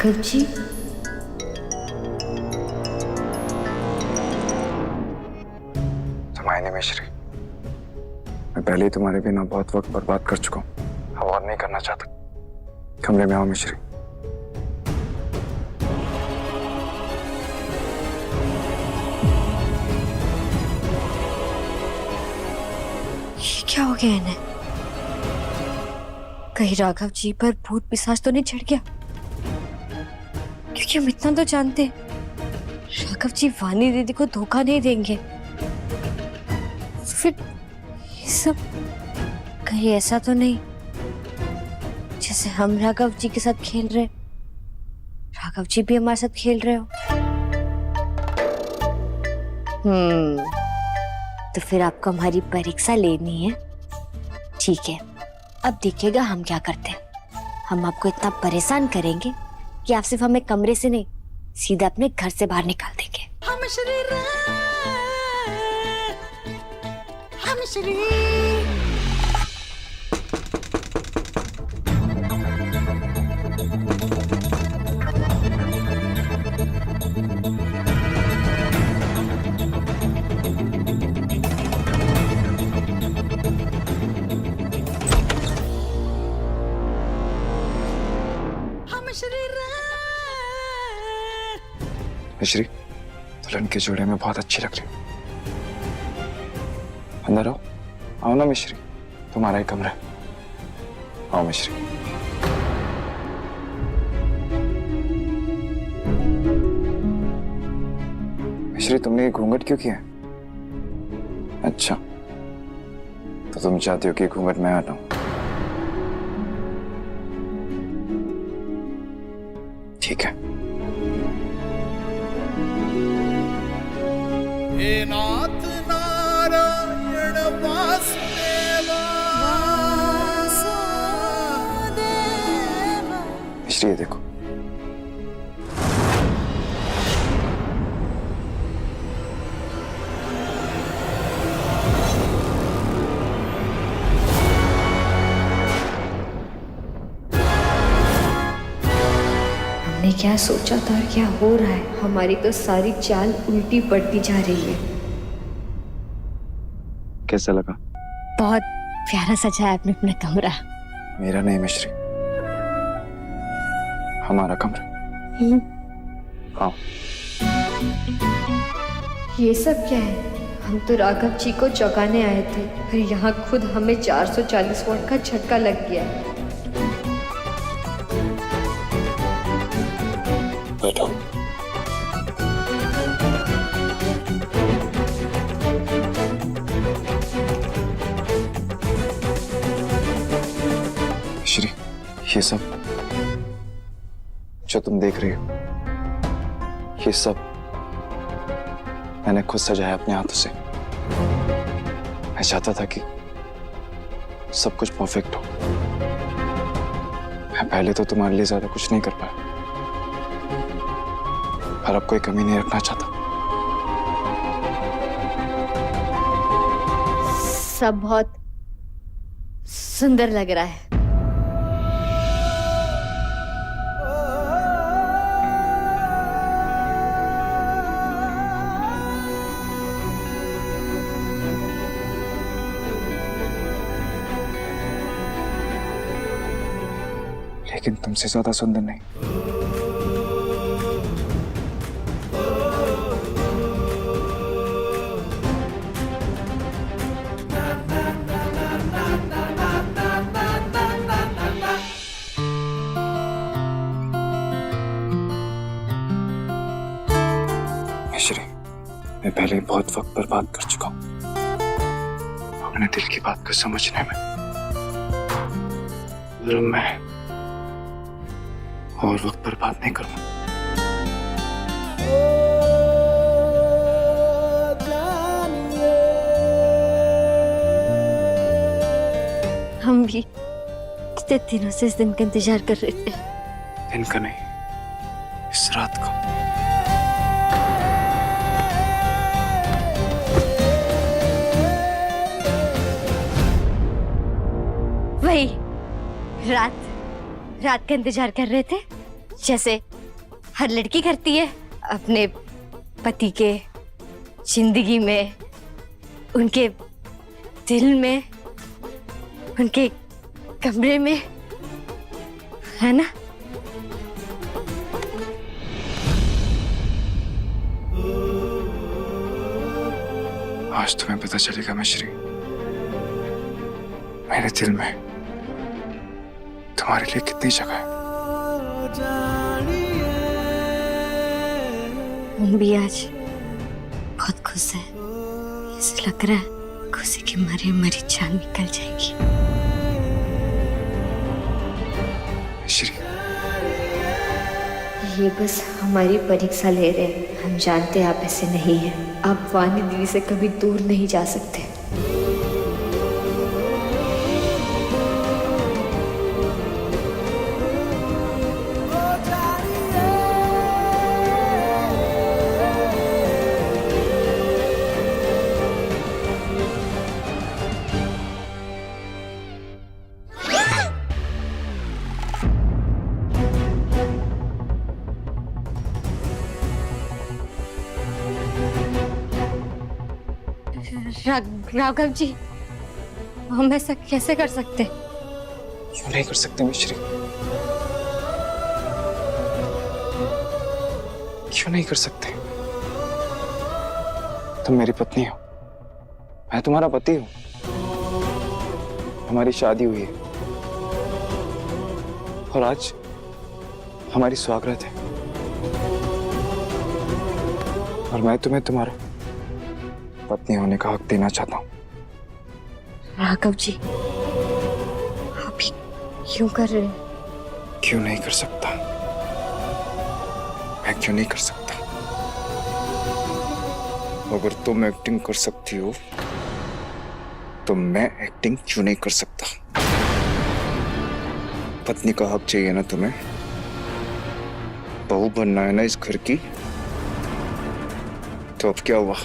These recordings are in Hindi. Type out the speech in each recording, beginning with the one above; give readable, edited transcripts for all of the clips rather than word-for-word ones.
राघव जी, तुम आए नहीं मिश्री। मैं पहले ही तुम्हारे बिना बहुत वक्त बर्बाद कर चुका हूँ, अब और नहीं करना चाहता। कमरे में आओ मिश्री। ये क्या हो गया इन्हें? कहीं राघव जी पर भूत पिशाच तो नहीं चढ़ गया? क्योंकि हम इतना तो जानते हैं, राघव जी वानी दीदी को धोखा नहीं देंगे। फिर ये सब कहीं ऐसा तो नहीं जैसे हम राघव जी के साथ खेल रहे, राघव जी भी हमारे साथ खेल रहे हो। तो फिर आपको हमारी परीक्षा लेनी है। ठीक है, अब देखिएगा हम क्या करते हैं। हम आपको इतना परेशान करेंगे कि आप सिर्फ हमें कमरे से नहीं, सीधा अपने घर से बाहर निकाल देंगे। हम श्री मिश्री, दुल्हन के जोड़े में बहुत अच्छी लग रही हो। अंदर आओ। आओ ना मिश्री, तुम्हारा ही कमरा है। आओ मिश्री। मिश्री, तुमने ये घूंघट क्यों किया? अच्छा, तो तुम चाहती हो कि घूंघट मैं हटाऊं? ठीक है। हे नाथ नारायण वासुदेवा। मिश्री, ये देखो। हमने क्या सोचा था और क्या हो रहा है? हमारी तो सारी चाल उल्टी पड़ती जा रही है। कैसा लगा? बहुत प्यारा सजाया आपने अपना कमरा। मेरा नहीं मिश्री, हमारा कमरा। आओ। ये सब क्या है? हम तो राघव जी को चौंकाने आए थे, पर यहाँ खुद हमें 440 वोल्ट का झटका लग गया। बैठो। श्री, ये सब जो तुम देख रही हो, ये सब मैंने खुद सजाया अपने हाथों से। मैं चाहता था कि सब कुछ परफेक्ट हो। मैं पहले तो तुम्हारे लिए ज्यादा कुछ नहीं कर पाया, पर अब कोई कमी नहीं रखना चाहता। सब बहुत सुंदर लग रहा है। लेकिन तुमसे ज्यादा सुंदर नहीं। मिश्री, मैं पहले ही बहुत वक्त बर्बाद कर चुका हूं अपने दिल की बात को समझने में। मैं और वक्त बर्बाद नहीं करूंगा। हम भी कितने दिनों से इस दिन का इंतजार कर रहे थे। दिन का नहीं, इस रात को। वही रात का इंतजार कर रहे थे, जैसे हर लड़की करती है अपने पति के जिंदगी में, उनके दिल में, उनके कमरे में, है ना? आज तुम्हें पता चलेगा मिश्री, मेरे दिल में तुम्हारे लिए कितनी जगह है। हम भी आज बहुत खुश है। ऐसा लग रहा है खुशी के मारे हमारी जान निकल जाएगी। मिश्री, ये बस हमारी परीक्षा ले रहे हैं। हम जानते हैं आप ऐसे नहीं हैं। आप वानी दीदी से कभी दूर नहीं जा सकते। राघव जी, हम ऐसा कैसे कर सकते? क्यों नहीं कर सकते मिश्री? क्यों नहीं कर सकते? तुम मेरी पत्नी हो, मैं तुम्हारा पति हूं। हमारी शादी हुई है और आज हमारी स्वागत है और मैं तुम्हें तुम्हारा पत्नी होने का हक देना चाहता हूं। राघव जी, आप ही क्यों कर रहे हैं? क्यों नहीं कर सकता? मैं क्यों नहीं कर सकता? अगर तुम एक्टिंग कर सकती हो तो मैं एक्टिंग क्यों नहीं कर सकता? पत्नी का हक चाहिए ना तुम्हें? बहू बनना है ना इस घर की? तो अब क्या हुआ?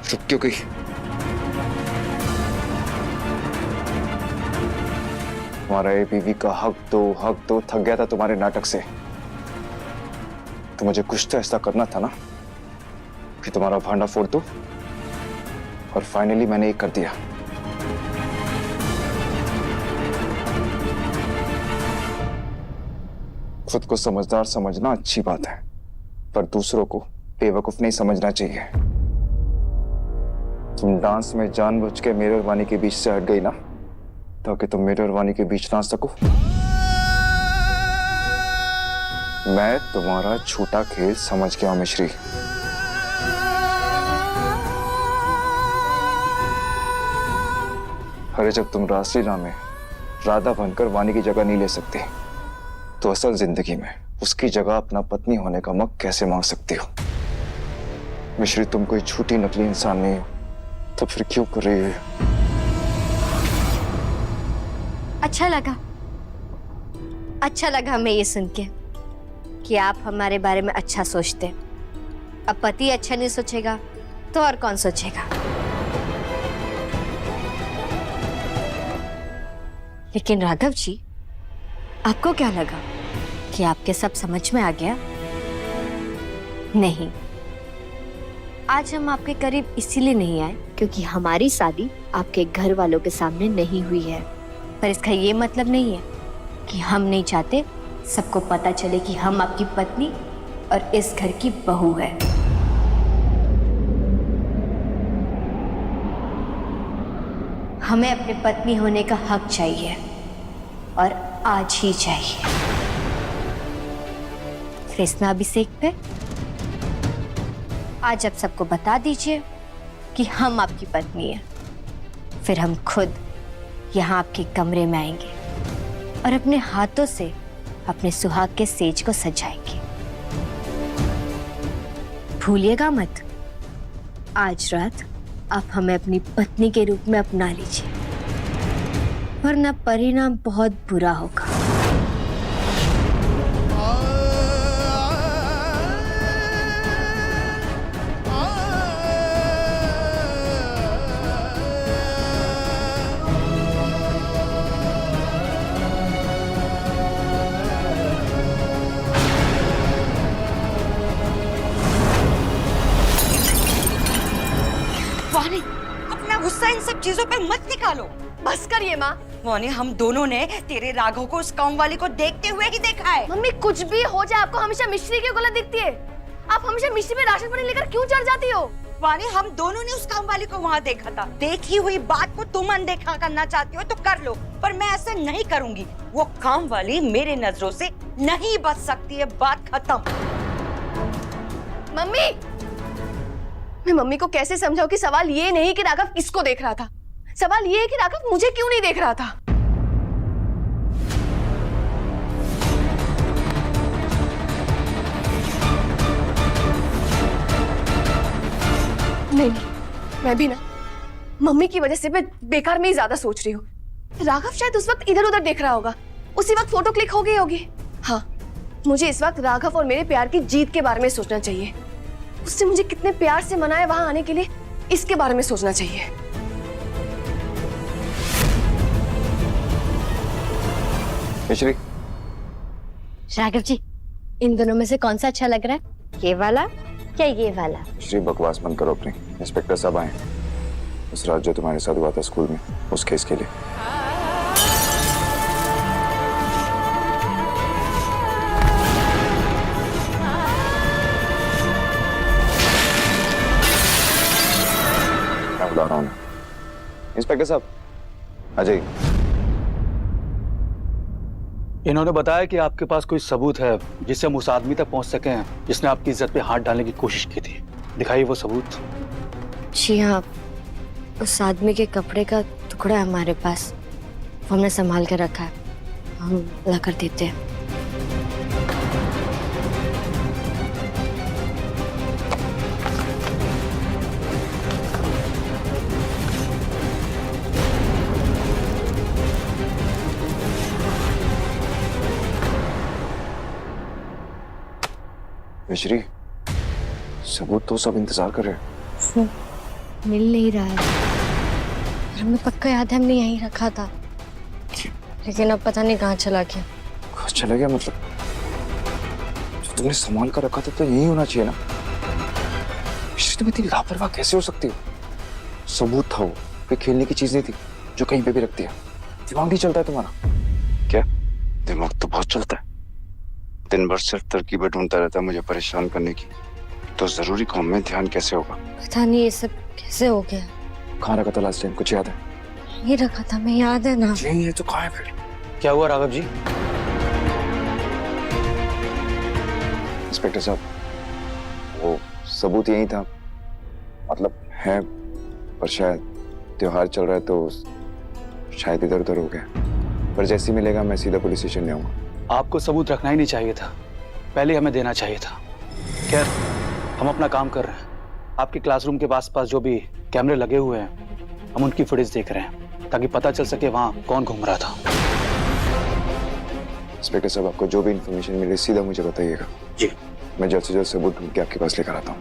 रुक क्यों गई? तुम्हारा ये बीवी का हक दो थक गया था तुम्हारे नाटक से। तो मुझे कुछ तो ऐसा करना था ना कि तुम्हारा भांडा फोड़ दो, और फाइनली मैंने ये कर दिया। खुद को समझदार समझना अच्छी बात है, पर दूसरों को बेवकूफ नहीं समझना चाहिए। तुम डांस में जानबूझ के मेरे और वानी के बीच से हट गई ना, ताकि तुम मेरे और वानी के बीच ना सको। मैं तुम्हारा झूठा खेल समझ गया हूं मिश्री। अरे जब तुम रासलीला में राधा बनकर वानी की जगह नहीं ले सकते, तो असल जिंदगी में उसकी जगह अपना पत्नी होने का हक कैसे मांग सकती हो? मिश्री, तुम कोई झूठी नकली इंसान नहीं हो, तो फिर क्यों कर रही हो? अच्छा लगा हमें ये सुन के कि आप हमारे बारे में अच्छा सोचते। अब पति अच्छा नहीं सोचेगा तो और कौन सोचेगा? लेकिन राघव जी, आपको क्या लगा कि आपके सब समझ में आ गया? नहीं, आज हम आपके करीब इसीलिए नहीं आए क्योंकि हमारी शादी आपके घर वालों के सामने नहीं हुई है। पर इसका ये मतलब नहीं है कि हम नहीं चाहते सबको पता चले कि हम आपकी पत्नी और इस घर की बहू है। हमें अपने पत्नी होने का हक चाहिए और आज ही चाहिए। कृष्णा अभिषेक पे आज आप सबको बता दीजिए कि हम आपकी पत्नी हैं। फिर हम खुद यहाँ आपके कमरे में आएंगे और अपने हाथों से अपने सुहाग के सेज को सजाएंगे। भूलिएगा मत, आज रात आप हमें अपनी पत्नी के रूप में अपना लीजिए, वरना परिणाम बहुत बुरा होगा। वानी, अपना गुस्सा इन सब चीजों पे मत निकालो। बस करिए माँ। वानी, हम दोनों ने तेरे राघव को उस काम वाली को देखते हुए ही देखा है। मम्मी कुछ भी हो जाए, आपको हमेशा मिश्री की गलत दिखती है। आप हमेशा मिश्री में राशन पानी लेकर क्यों चढ़ जाती हो? वानी, हम दोनों ने उस काम वाली को वहाँ देखा था। देखी हुई बात को तुम अनदेखा करना चाहती हो तो कर लो, पर मैं ऐसा नहीं करूंगी। वो काम वाली मेरे नजरों से नहीं बच सकती है, बात खत्म। मम्मी, मैं मम्मी को कैसे समझाऊं कि सवाल ये नहीं कि राघव किसको देख रहा था, सवाल ये है कि राघव मुझे क्यों नहीं देख रहा था। नहीं, मैं भी ना मम्मी की वजह से मैं बेकार में ही ज्यादा सोच रही हूँ। राघव शायद उस वक्त इधर उधर देख रहा होगा, उसी वक्त फोटो क्लिक हो गई होगी। हाँ, मुझे इस वक्त राघव और मेरे प्यार की जीत के बारे में सोचना चाहिए। उसने मुझे कितने प्यार से मनाया वहां आने के लिए, इसके बारे में सोचना चाहिए। मिश्री, राघव जी, इन दोनों में से कौन सा अच्छा लग रहा है, ये वाला या ये वाला? मिश्री बकवास बंद करो अपनी। इंस्पेक्टर साहब आए उस रात जो तुम्हारे साथ हुआ था स्कूल में, उस केस के लिए। मैं बुला रहा हूँ। इंस्पेक्टर साहब आ जाइए। इन्होंने बताया कि आपके पास कोई सबूत है जिससे हम उस आदमी तक पहुंच सके हैं जिसने आपकी इज्जत पे हाथ डालने की कोशिश की थी। दिखाइए वो सबूत। जी हाँ, उस आदमी के कपड़े का टुकड़ा है हमारे पास, वो हमने संभाल के रखा है, हम ला कर देते हैं। मिश्री, सबूत तो सब इंतजार कर रहे हैं। मिल नहीं रहा है। हमें पक्का याद है हमने यहीं रखा था, लेकिन अब पता नहीं कहाँ चला गया। कहाँ चला गया मतलब? जो तुमने संभाल कर रखा था तो यही होना चाहिए ना। मिश्री, तुम इतनी लापरवाह कैसे हो सकती हो? सबूत था वो, कोई खेलने की चीज नहीं थी जो कहीं पे भी रख दिया। दिमाग नहीं चलता है तुम्हारा क्या? दिमाग तो बहुत चलता है। दिन भर सिर्फ तरकीबें ढूंढता रहता है मुझे परेशान करने की, तो जरूरी काम में ध्यान कैसे होगा? पता नहीं ये सब कैसे हो गया। कहाँ रखा था लास्ट टाइम, कुछ याद है? ये रखा था, मैं याद है ना। यही है तो कहाँ है फिर? क्या हुआ राघव जी? इंस्पेक्टर साहब, वो सबूत यही था, मतलब है, पर शायद त्योहार चल रहा है तो शायद इधर उधर हो गया। पर जैसे ही मिलेगा मैं सीधा पुलिस स्टेशन ले आऊंगा। आपको सबूत रखना ही नहीं चाहिए था, पहले हमें देना चाहिए था। खैर, हम अपना काम कर रहे हैं। आपके क्लासरूम के पास जो भी कैमरे लगे हुए हैं, हम उनकी फुटेज देख रहे हैं ताकि पता चल सके वहाँ कौन घूम रहा था। इंस्पेक्टर साहब, आपको जो भी इंफॉर्मेशन मिले सीधा मुझे बताइएगा। जी। मैं जल्द से जल्द सबूत ढूंढ के आपके पास लेकर आता हूँ।